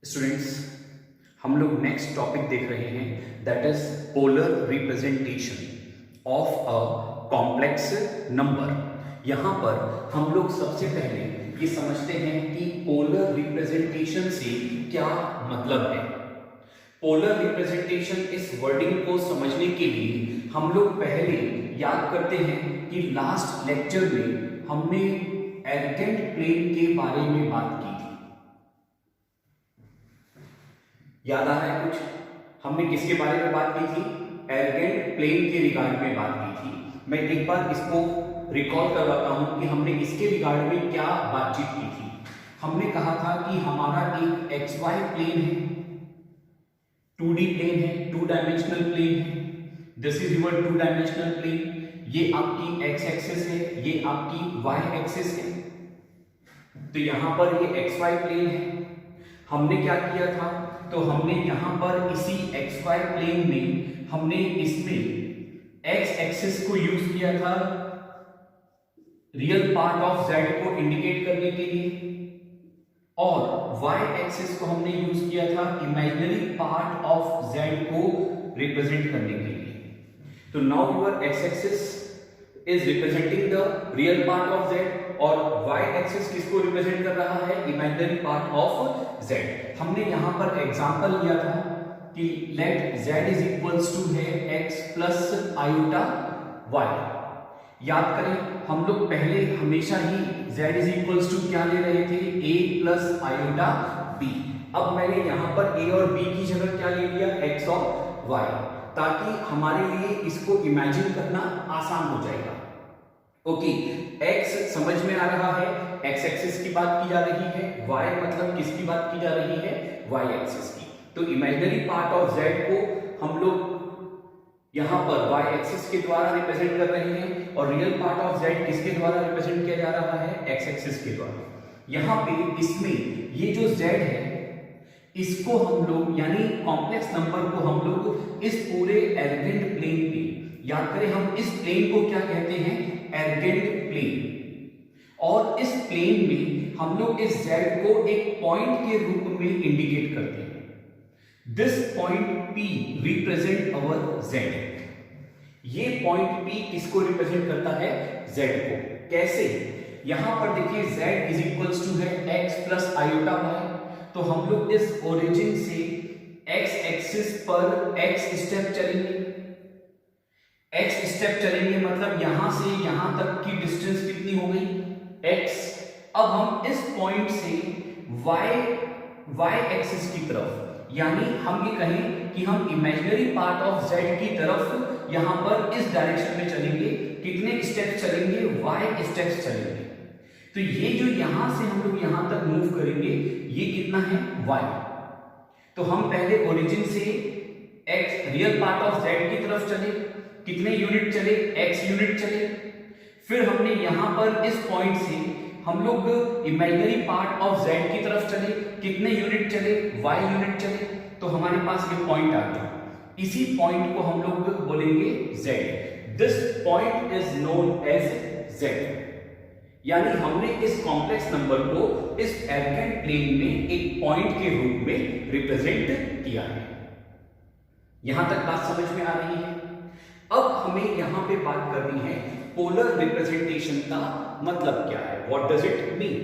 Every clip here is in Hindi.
स्टूडेंट्स, हम लोग नेक्स्ट टॉपिक देख रहे हैं that is polar representation of a complex number. यहां पर हम लोग सबसे पहले ये समझते हैं कि पोलर रिप्रेजेंटेशन से क्या मतलब है। पोलर रिप्रेजेंटेशन इस वर्डिंग को समझने के लिए हम लोग पहले याद करते हैं कि लास्ट लेक्चर में हमने एर्गेंट प्लेन के बारे में बात की थी। याद आ रहा है कुछ? हमने किसके बारे में बात की थी? एर्गेंट प्लेन के रिगार्ड में बात की थी। मैं एक बार इसको रिकॉल करवाता हूं कि हमने इसके रिगार्ड में क्या बातचीत की थी। हमने कहा था कि हमारा एक XY प्लेन है, 2D प्लेन है, 2 डायमेंशनल प्लेन है। This is your 2 dimensional plane. ये आपकी x एक्सिस है, ये आपकी y एक्सिस है। तो यहां पर ये XY प्लेन है। हमने क्या किया था? तो हमने यहां पर इसी XY प्लेन में हमने इसमें x एक्सिस को यूज किया था रियल पार्ट ऑफ z को इंडिकेट करने के लिए, और y एक्सिस को हमने यूज किया था इमेजिनरी पार्ट ऑफ z को रिप्रेजेंट करने के लिए। तो now your x axis is representing the real part of z और y एक्सिस किसको रिप्रेजेंट कर रहा है? Imaginary part of z। हमने यहां पर एग्जांपल लिया था कि let z is equals to है x प्लस आयोटा y। याद करें, हम लोग पहले हमेशा ही z इज इक्वल्स टू क्या ले रहे थे? a plus iota b। अब मैंने यहां पर a और b की जगह क्या ले लिया? x और y, ताकि हमारे लिए इसको इमेजिन करना आसान हो जाएगा। ओके, x समझ में आ रहा है, x एक्सिस की बात की जा रही है, y मतलब किसकी बात की जा रही है? y एक्सिस की। तो इमेजिनरी पार्ट ऑफ z को हम लोग यहां पर y एक्सिस के द्वारा रिप्रेजेंट कर रहे हैं और रियल पार्ट ऑफ z किसके द्वारा रिप्रेजेंट किया जा रहा है? x एक्सिस के द्वारा। यहां पे इसमें ये जो z है इसको हम लोग यानी कॉम्प्लेक्स नंबर को हम लोग इस पूरे एर्गेंट प्लेन पे, याद करें हम इस प्लेन को क्या कहते हैं? एर्गेंट प्लेन। और इस प्लेन में हम लोग इस z को एक पॉइंट के रूप में इंडिकेट करते हैं। This point P represent our z। ये पॉइंट P किसको रिप्रेजेंट करता है? z को। कैसे? यहां पर देखिए z इज इक्वल्स टू है x प्लस आयोटा y। तो हम लोग इस ओरिजिन से x एक्सिस पर x स्टेप चलेंगे। x स्टेप चलेंगे मतलब यहां से यहां तक की डिस्टेंस कितनी हो गई? x। अब हम इस पॉइंट से y एक्सिस की तरफ, यानी हम ये कहें कि हम इमेजिनरी पार्ट ऑफ z की तरफ यहां पर इस डायरेक्शन में चलेंगे। कितने स्टेप्स चलेंगे? y स्टेप्स चलेंगे। तो ये जो यहां से हम लोग यहां तक मूव करेंगे, ये कितना है? y। तो हम पहले ओरिजिन से x real part of z की तरफ चले, कितने यूनिट चले? x यूनिट चले। फिर हमने यहां पर इस पॉइंट से हम लोग इमेजिनरी पार्ट ऑफ z की तरफ चले, कितने यूनिट चले? y यूनिट चले। तो हमारे पास ये पॉइंट आ गया। इसी पॉइंट को हम लोग बोलेंगे z। This point is known as z। यानी हमने इस कॉम्प्लेक्स नंबर को इस एर्गेंट प्लेन में एक पॉइंट के रूप में रिप्रेजेंट किया है। यहां तक बात समझ में आ रही है? अब हमें यहां पे बात करनी है पोलर रिप्रेजेंटेशन का मतलब क्या है, व्हाट डज इट मीन।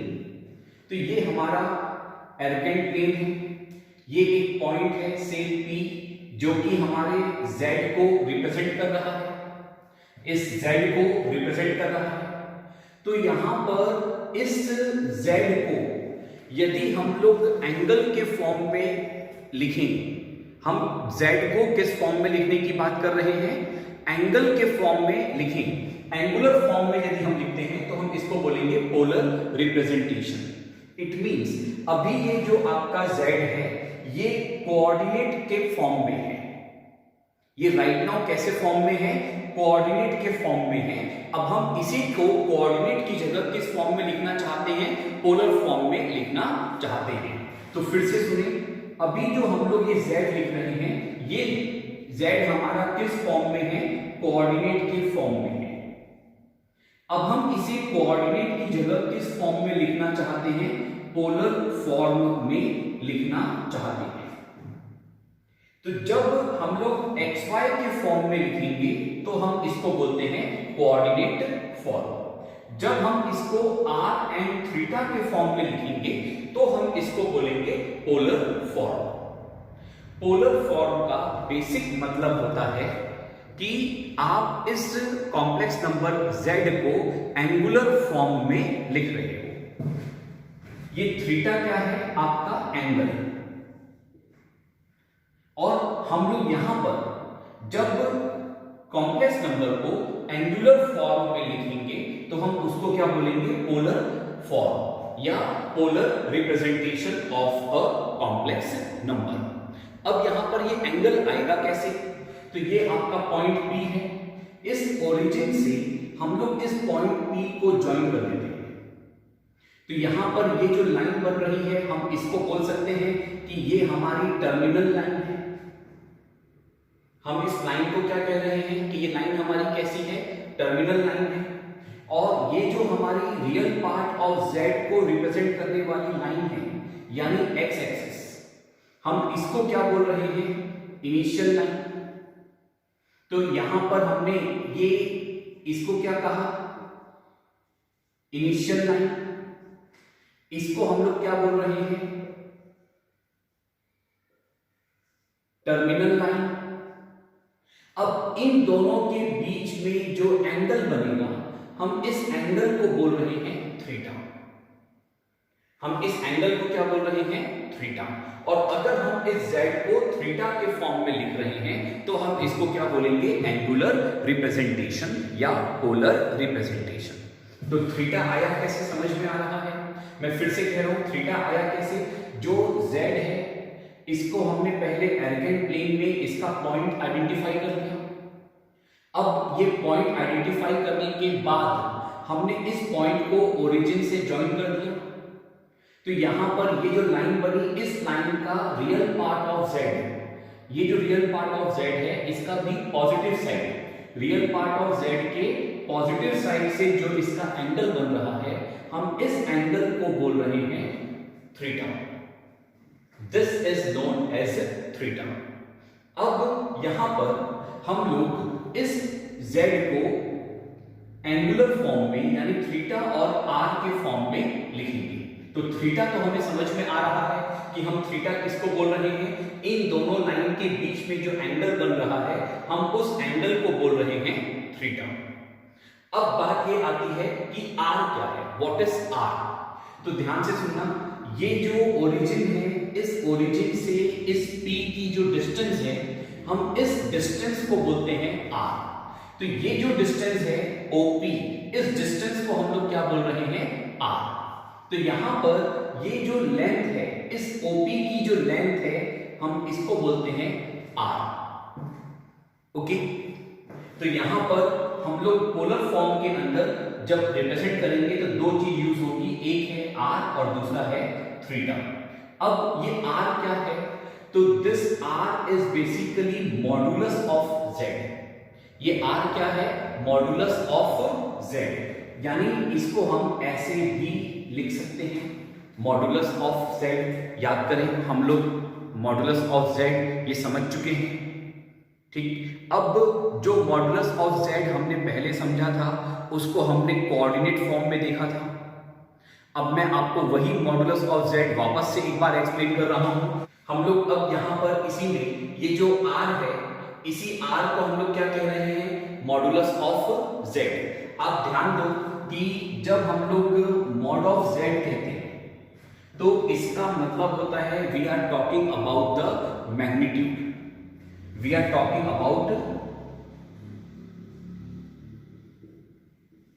तो ये हमारा एर्गेंट प्लेन है, ये एक पॉइंट है से P जो कि हमारे z को रिप्रेजेंट कर रहा है, इस z को रिप्रेजेंट कर रहा है। तो यहां पर इस z को यदि हम लोग एंगल के फॉर्म में लिखें, हम z को किस फॉर्म में लिखने की बात कर रहे हैं? एंगल के फॉर्म में लिखें। एंगुलर फॉर्म में यदि हम लिखते हैं तो हम इसको बोलेंगे पोलर रिप्रेजेंटेशन। इट मींस अभी ये जो आपका z है ये कोऑर्डिनेट के फॉर्म में है। ये राइट नाउ कैसे फॉर्म में है? कोऑर्डिनेट के फॉर्म में है। अब हम इसी को कोऑर्डिनेट की जगह किस फॉर्म में लिखना चाहते हैं? पोलर फॉर्म में लिखना चाहते हैं। तो फिर से सुनिए, अभी जो हम लोग ये z लिख रहे हैं, ये z हमारा किस फॉर्म में है? कोऑर्डिनेट के फॉर्म में है। अब हम इसे कोऑर्डिनेट की जगह किस फॉर्म में लिखना चाहते हैं? पोलर फॉर्म में लिखना चाहते हैं। तो जब हम लोग xy के फॉर्म में लिखेंगे तो हम इसको बोलते हैं कोऑर्डिनेट फॉर्म। जब हम इसको r एंड थीटा के फॉर्म में लिखेंगे तो हम इसको बोलेंगे पोलर फॉर्म। पोलर फॉर्म का बेसिक मतलब होता है कि आप इस कॉम्प्लेक्स नंबर z को एंगुलर फॉर्म में लिख रहे हो। ये थीटा क्या है? आपका एंगल। और हम लोग यहां पर जब कॉम्प्लेक्स नंबर को एंगुलर फॉर्म में लिखेंगे तो हम उसको क्या बोलेंगे? पोलर फॉर्म या polar representation of a complex number. अब यहां पर ये एंगल आएगा कैसे? तो ये आपका पॉइंट P है। इस ओरिजिन से हम लोग इस पॉइंट P को ज्वाइन कर देते हैं। तो यहां पर ये जो लाइन बन रही है हम इसको बोल सकते हैं कि ये हमारी टर्मिनल लाइन है। हम इस लाइन को क्या कह रहे हैं कि ये लाइन हमारी कैसी है? टर्मिनल लाइन है। और ये जो हमारी रियल पार्ट ऑफ z को रिप्रेजेंट करने वाली लाइन है यानी x एक्सिस, हम इसको क्या बोल रहे हैं? Initial line. तो यहां पर हमने ये इसको क्या कहा? Initial line. इसको हम लोग क्या बोल रहे हैं? Terminal line. अब इन दोनों के बीच में जो एंगल बनेगा हम इस एंगल को बोल रहे हैं थीटा। हम इस एंगल को क्या बोल रहे हैं? थीटा। और अगर हम इस z को थीटा के फॉर्म में लिख रहे हैं तो हम इसको क्या बोलेंगे? एंगुलर रिप्रेजेंटेशन या पोलर रिप्रेजेंटेशन। तो थीटा आया कैसे समझ में आ रहा है? मैं फिर से कह रहा हूं, थीटा आया कैसे? जो z है इसको हमने पहले एर्गेंट प्लेन में इसका पॉइंट आइडेंटिफाई कर लिया। अब ये पॉइंट आइडेंटिफाई करने के बाद हमने इस पॉइंट को ओरिजिन से ज्वाइन कर दिया। तो यहां पर ये जो लाइन बनी, इस लाइन का रियल पार्ट ऑफ z, ये जो रियल पार्ट ऑफ z है इसका भी positive side, real part of z के पॉजिटिव साइड से जो इसका एंगल बन रहा है हम इस एंगल को बोल रहे हैं theta. This is known as theta. अब यहां पर हम लोग इस z को एंगुलर फॉर्म में यानी थीटा और r के फॉर्म में लिखेंगे। तो थीटा तो हमें समझ में आ रहा है कि हम थीटा किसको बोल रहे हैं? इन दोनों लाइन के बीच में जो एंगल बन रहा है हम उस एंगल को बोल रहे हैं थीटा। अब बात ये आती है कि r क्या है? What is r? तो ध्यान से सुनना, ये जो ओरिजिन है इस ओरिजिन से इस P की जो डिस्टेंस है हम इस डिस्टेंस को बोलते हैं r। तो ये जो डिस्टेंस है OP, इस डिस्टेंस को हम लोग क्या बोल रहे हैं? r। तो यहां पर ये जो लेंथ है, इस OP की जो लेंथ है हम इसको बोलते हैं r। ओके, तो यहां पर हम लोग पोलर फॉर्म के अंदर जब रिप्रेजेंट करेंगे तो दो चीज यूज होगी, एक है r और दूसरा है थीटा। अब ये r क्या है? तो this r is basically modulus of z। ये r क्या है? Modulus of z। यानी इसको हम ऐसे भी लिख सकते हैं, मॉडुलस ऑफ z। याद करें हम लोग मॉडुलस ऑफ z ये समझ चुके हैं, ठीक। अब जो मॉडुलस ऑफ z हमने पहले समझा था उसको हमने कोऑर्डिनेट फॉर्म में देखा था। अब मैं आपको वही मॉडुलस ऑफ z वापस से एक बार एक्सप्लेन कर रहा हूं। हम लोग अब यहां पर इसी में ये जो r है, इसी r को हम लोग क्या कह रहे हैं? Modulus of z। आप ध्यान दो कि जब हम लोग मॉड ऑफ z कहते हैं तो इसका मतलब होता है we are talking about the magnitude, we are talking about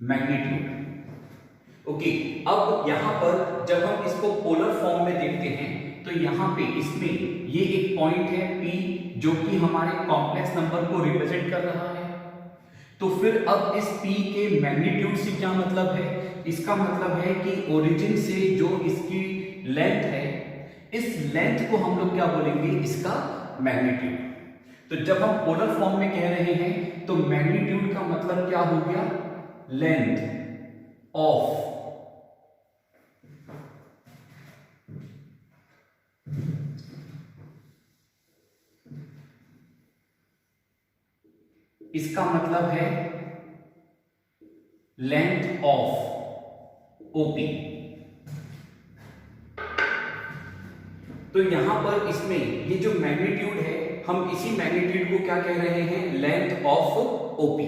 magnitude. Okay, अब यहां पर जब हम इसको पोलर फॉर्म में देखते हैं तो यहां पे इसमें ये एक पॉइंट है P जो कि हमारे कॉम्प्लेक्स नंबर को रिप्रेजेंट कर रहा है। तो फिर अब इस P के मैग्नीट्यूड से क्या मतलब है? इसका मतलब है कि ओरिजिन से जो इसकी लेंथ है, इस लेंथ को हम लोग क्या बोलेंगे? इसका मैग्नीट्यूड। तो जब हम पोलर फॉर्म में कह रहे हैं तो मैग्नीट्यूड का मतलब क्या हो गया? लेंथ ऑफ इसका मतलब है लेंथ ऑफ ओपी। तो यहां पर इसमें ये जो मैग्नीट्यूड है, हम इसी मैग्नीट्यूड को क्या कह रहे हैं, लेंथ ऑफ ओपी।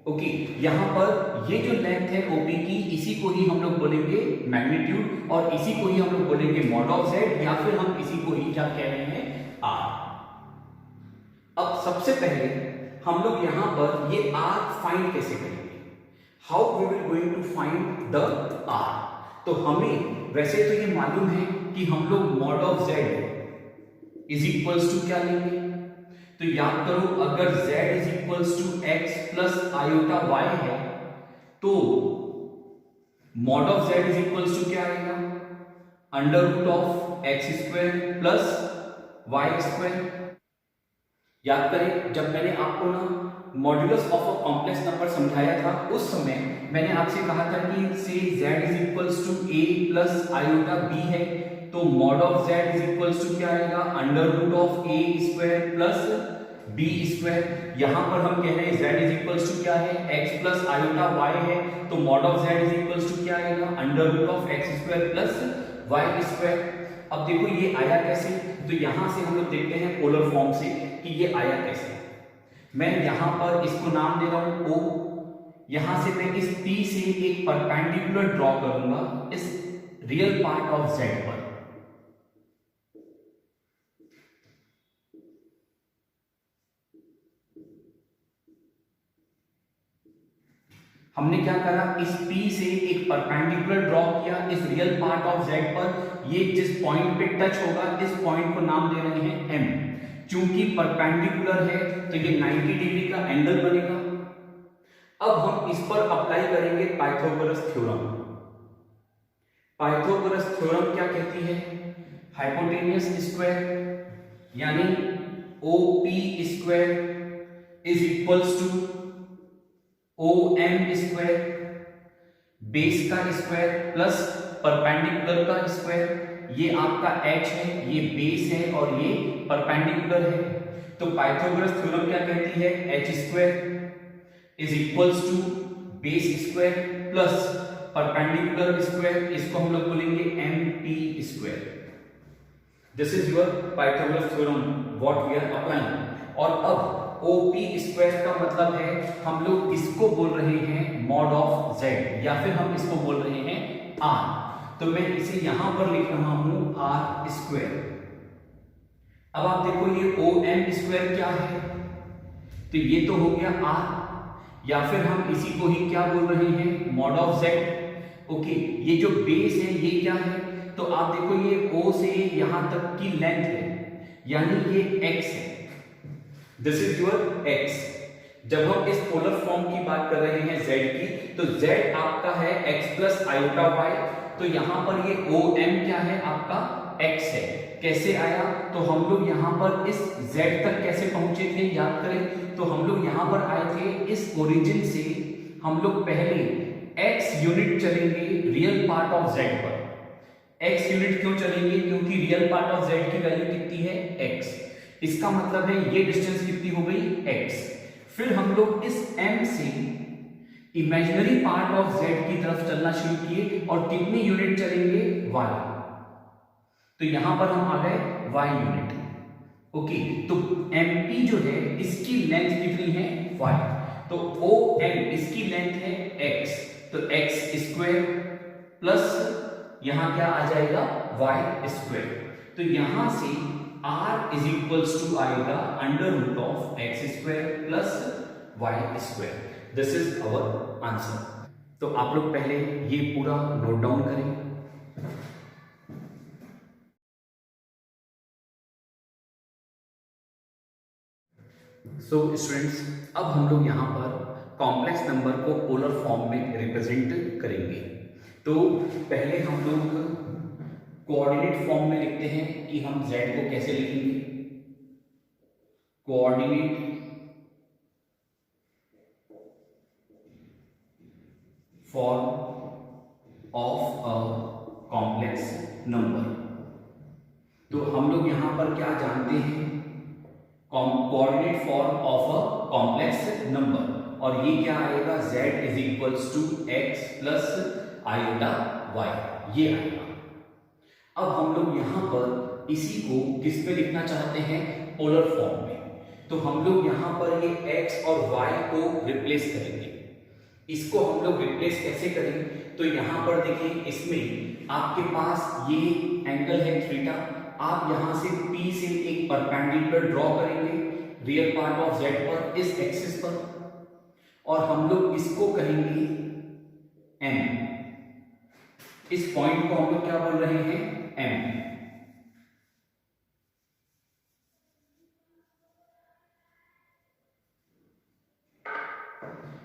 ओके, यहां पर ये जो लेंथ है ओपी की, इसी को ही हम लोग बोलेंगे मैग्नीट्यूड, और इसी को ही हम लोग बोलेंगे मॉड ऑफ जेड, या फिर हम इसी को ही क्या कह रहे हैं, आर। अब सबसे पहले हम लोग यहां पर ये आर फाइंड कैसे करेंगे, how we will going to find the R. तो हमें वैसे तो ये मालूम है कि हम लोग mod of z is equals to क्या लेंगे, तो याद करो, अगर z is equals to x plus iota y है, तो mod of z is equals to क्या आएगा, under root of x square plus y square. याद करें, जब मैंने आपको ना modulus of a complex number समझाया था, उस समय मैंने आपसे कहा था कि से z is equals to a plus iota b है, तो mod of z is equals to क्या आएगा, under root of a square plus b square. यहां पर हम कह रहे हैं z इज इक्वल्स टू क्या है, x प्लस आयोटा y है, तो mod of z is equals to क्या आएगा, under root of x square plus y square. अब देखो ये आया कैसे, तो यहां से हम लोग देखते हैं पोलर फॉर्म से कि ये आया कैसे। मैं यहां पर इसको नाम दे रहा हूं O, यहां से मैं इस P से एक परपेंडिकुलर ड्रॉ करूंगा इस रियल पार्ट ऑफ Z पर। हमने क्या करा, इस P से एक परपेंडिकुलर ड्रॉ किया इस रियल पार्ट ऑफ Z पर। ये जिस पॉइंट पे टच होगा, इस पॉइंट को नाम दे रहे हैं M। चूंकि परपेंडिकुलर है तो ये 90 डिग्री का एंगल बनेगा। अब हम इस पर अप्लाई करेंगे पाइथागोरस थ्योरम। पाइथागोरस थ्योरम क्या कहती है, हाइपोटेन्यूस स्क्वायर यानी OP square is equals to OM square, base का स्क्वायर प्लस परपेंडिकुलर का स्क्वायर। ये आपका h है, ये बेस है और ये परपेंडिकुलर है। तो पाइथागोरस थ्योरम क्या कहती है, h square is equals to base square plus perpendicular square, इसको हम लोग बोलेंगे MP square. This is your Pythagoras theorem what we are applying. और अब OP स्क्वायर का मतलब है, हम लोग इसको बोल रहे हैं मॉड ऑफ z, या फिर हम इसको बोल रहे हैं r। तो मैं इसे यहां पर लिख रहा हूं r स्क्वायर। अब आप देखो ये OM स्क्वायर क्या है, तो ये तो हो गया r, या फिर हम इसी को ही क्या बोल रहे हैं, मॉड ऑफ z। ओके, ये जो बेस है ये क्या है, तो आप देखो ये O से यहां तक की लेंथ है, यानी ये x है। This is your x। जब हम इस पोलर फॉर्म की बात कर रहे हैं z की, तो z आपका है x प्लस आयोटा y, तो यहां पर ये OM क्या है, आपका x है। कैसे आया, तो हम लोग यहां पर इस z तक कैसे पहुंचे थे, याद करें, तो हम लोग यहां पर आए थे इस ओरिजिन से, हम लोग पहले x यूनिट चलेंगे रियल पार्ट ऑफ z पर। x यूनिट क्यों चलेंगे, क्योंकि रियल पार्ट ऑफ z की वैल्यू कितनी है, x। इसका मतलब है ये डिस्टेंस कितनी हो गई, x। फिर हम लोग इस m से इमेजिनरी पार्ट ऑफ z की तरफ चलना शुरू किए, और कितने यूनिट चलेंगे, y। तो यहां पर हम आ गए y यूनिट। ओके, तो MP जो है इसकी लेंथ कितनी है, y। तो OM इसकी लेंथ है x, तो x स्क्वायर प्लस यहां क्या आ जाएगा, y स्क्वायर। तो यहां से r इज इक्वल्स टू आएगा under root of x square plus y square. This is our answer. तो आप लोग पहले ये पूरा नोट डाउन करें। सो स्टूडेंट्स, अब हम लोग यहाँ पर कॉम्प्लेक्स नंबर को पोलर फॉर्म में रिप्रेजेंट करेंगे। तो पहले हम लोग कोऑर्डिनेट फॉर्म में लिखते हैं कि हम z को कैसे लिखेंगे। Coordinate form of a complex number. तो हम लोग यहां पर क्या जानते हैं, coordinate form of a complex number, और ये क्या आएगा, z is equals to x plus iota y, ये आएगा। अब हम लोग यहां पर इसी को किस पे लिखना चाहते हैं, पोलर फॉर्म में। तो हम लोग यहां पर ये x और y को रिप्लेस करेंगे। इसको हम लोग रिप्लेस कैसे करेंगे, तो यहां पर देखिए, इसमें आपके पास ये एंगल है थीटा, आप यहां से P से एक परपेंडिकुलर ड्रॉ करेंगे रियल पार्ट ऑफ z पर, इस एक्सिस पर, और हम लोग इसको कहेंगे m। इस पॉइंट को हम लोग क्या बोल रहे हैं, m।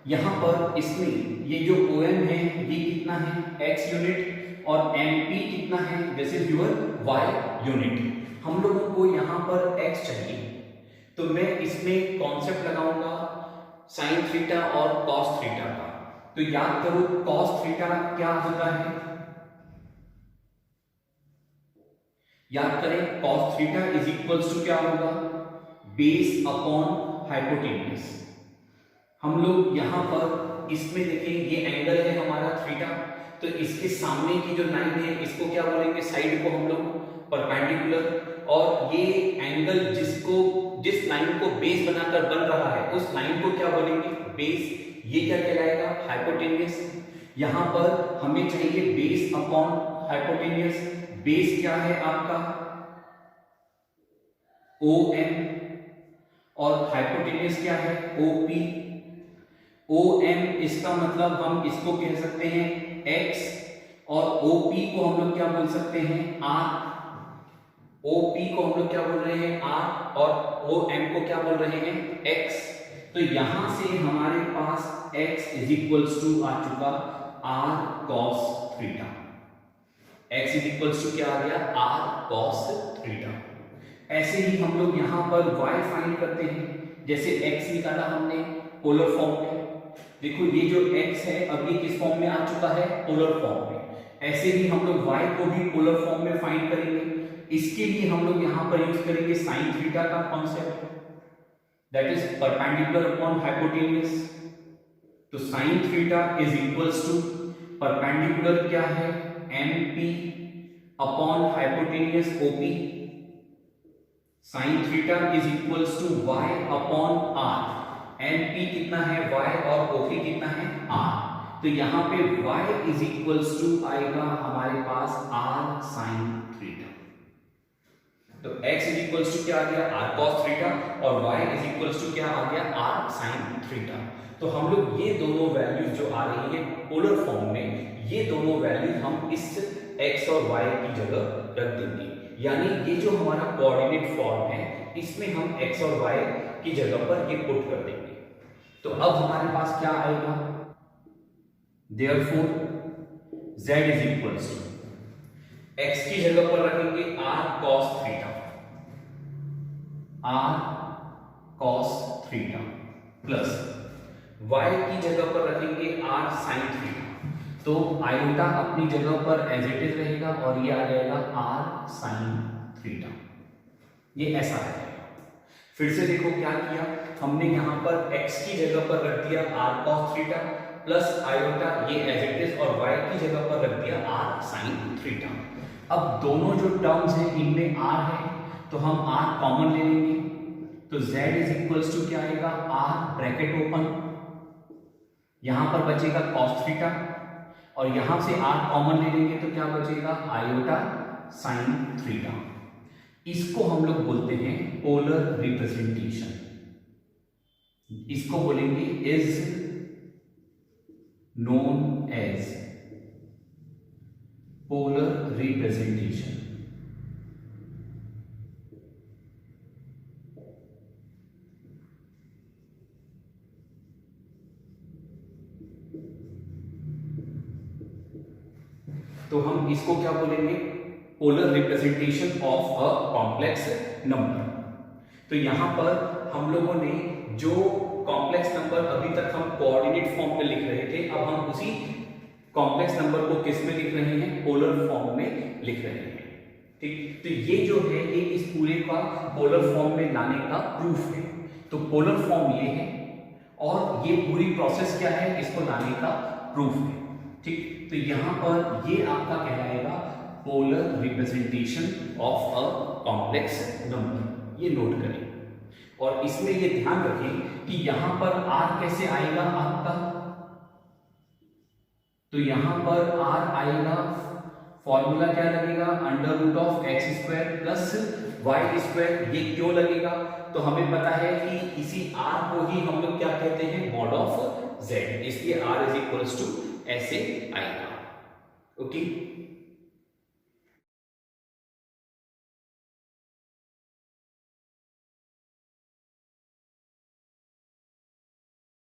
यहां पर इसमें ये जो OM है ये कितना है, x यूनिट, और MP कितना है, this is your y unit. हम लोगों को यहां पर x चाहिए, तो मैं इसमें कॉन्सेप्ट लगाऊंगा साइन थीटा और कॉस थीटा का। तो याद करो कॉस थीटा क्या होता है, याद करें cos theta is equals to क्या होगा, बेस अपॉन हाइपोटेन्यूज। हम लोग यहां पर इसमें देखिए ये एंगल है हमारा थीटा, तो इसके सामने की जो लाइन है इसको क्या बोलेंगे, साइड को हम लोग परपेंडिकुलर, और ये एंगल जिस लाइन को बेस बनाकर बन रहा है उस लाइन को क्या बोलेंगे, बेस। ये क्या कहलाएगा, हाइपोटेन्यूज। यहां पर हमें चाहिए बेस अपॉन हाइपोटेन्यूज। बेस क्या है आपका OM, और हाइपोटेन्यूज क्या है OP। OM इसका मतलब हम इसको कह सकते हैं x, और OP को हम लोग क्या बोल सकते हैं R। OP को हम लोग क्या बोल रहे हैं R, और OM को क्या बोल रहे हैं x। तो यहां से हमारे पास x इज इक्वल्स टू आ चुका R cos theta. x is equals to क्या आ गया, R cos थीटा। ऐसे ही हम लोग यहां पर y फाइंड करते हैं, जैसे x निकाला हमने पोलर फॉर्म में, देखो ये जो x है अब ये किस फॉर्म में आ चुका है, पोलर फॉर्म में। ऐसे ही हम लोग y को भी पोलर फॉर्म में फाइंड करेंगे। इसके लिए हम लोग यहां पर यूज करेंगे साइन थीटा का concept, that is perpendicular upon hypotenuse. तो sine theta is equals to perpendicular क्या है, MP upon hypotenuse OP। Sine theta is equals to y upon r। MP कितना है y, और OP कितना है r। तो यहां पे y इज इक्वल्स टू आएगा हमारे पास r साइन थीटा। तो x इज इक्वल्स टू क्या आ गया, r cos थीटा, और y इज इक्वल्स टू क्या आ गया, r साइन थीटा। तो हम लोग ये दोनों वैल्यूज जो आ रही है पोलर फॉर्म में, ये दोनों वैल्यू हम इस x और y की जगह रख देंगे। यानी ये जो हमारा कोऑर्डिनेट फॉर्म है इसमें हम x और y की जगह पर ये पुट कर देंगे। तो अब हमारे पास क्या आएगा, therefore z is equals to x की जगह पर रखेंगे r cos theta, r cos theta, plus y की जगह पर रखेंगे r sin थीटा। तो आयोटा अपनी जगह पर एज इट इज रहेगा, और ये आ जाएगा r sin थीटा। ये ऐसा रहेगा। फिर से देखो क्या किया हमने, यहां पर x की जगह पर रख दिया r cos theta plus iota, ये एज इट इज, और y की जगह पर रख दिया r sin थीटा। अब दोनों जो टर्म्स हैं इनमें r है, तो हम r कॉमन ले लेंगे। तो z इज इक्वल्स टू क्या आएगा, r ब्रैकेट ओपन, यहां पर बचेगा cos थीटा, और यहां से r कॉमन ले लेंगे तो क्या बचेगा, आयोटा sin थीटा। इसको हम लोग बोलते हैं पोलर रिप्रेजेंटेशन। इसको बोलेंगे is known as polar representation. तो हम इसको क्या बोलेंगे, polar representation of a complex number. तो यहां पर हम लोगों ने जो कॉम्प्लेक्स नंबर अभी तक हम कोऑर्डिनेट फॉर्म में लिख रहे थे, अब हम उसी कॉम्प्लेक्स नंबर को किस में लिख रहे हैं, पोलर फॉर्म में लिख रहे हैं। ठीक, तो ये जो है ये इस पूरे का पोलर फॉर्म में लाने का प्रूफ है। तो पोलर फॉर्म ये है और ये पूरी प्रोसेस क्या है, इसको लाने का प्रूफ है। ठीक, तो यहां पर ये आपका कहलाएगा polar representation of a complex number, ये नोट करें। और इसमें ये ध्यान रखें कि यहां पर r कैसे आएगा आपका, तो यहां पर r आएगा, फॉर्मूला क्या लगेगा, under root of x square plus y square. ये क्यों लगेगा, तो हमें पता है कि इसी r को ही हम लोग क्या कहते हैं, मॉड ऑफ z, इसलिए r इज इक्वल्स टू ऐसे आएगा। ओके,